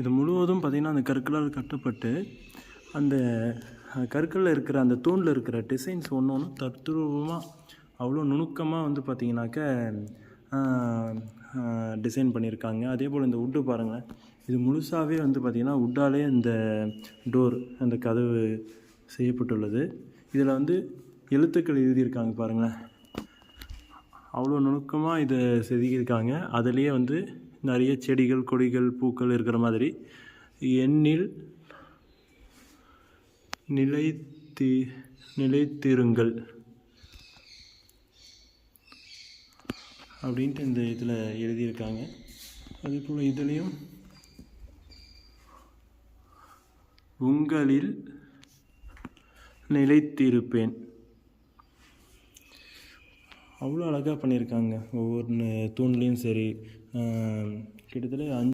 இது முழுவதும் பார்த்திங்கன்னா அந்த கற்களால் கட்டப்பட்டு அந்த கற்களில் இருக்கிற அந்த தூணில் இருக்கிற டிசைன்ஸ் ஒன்று ஒன்று தத்ரூபமாக அவ்வளோ நுணுக்கமாக வந்து பார்த்திங்கனாக்க டிசைன் பண்ணியிருக்காங்க. அதே போல் இந்த வுட்டு பாருங்கள், இது முழுசாகவே வந்து பார்த்திங்கன்னா வுட்டாலே இந்த டோர் அந்த கதவு செய்யப்பட்டுள்ளது. இதில் வந்து எழுத்துக்கள் எழுதியிருக்காங்க பாருங்களேன், அவ்வளோ நுணுக்கமாக இதை செதுக்கியிருக்காங்க. அதுலேயே வந்து நிறைய செடிகள் கொடிகள் பூக்கள் இருக்கிற மாதிரி எண்ணில் நிலைத்திருங்கள் அப்படின்ட்டு இந்த இதில் எழுதியிருக்காங்க. அதே போல் இதுலேயும் உங்களில் நிலைத்திருப்பேன். அவ்வளோ அழகாக பண்ணியிருக்காங்க. ஒவ்வொரு தூண்லேயும் சரி, கிட்டத்தட்ட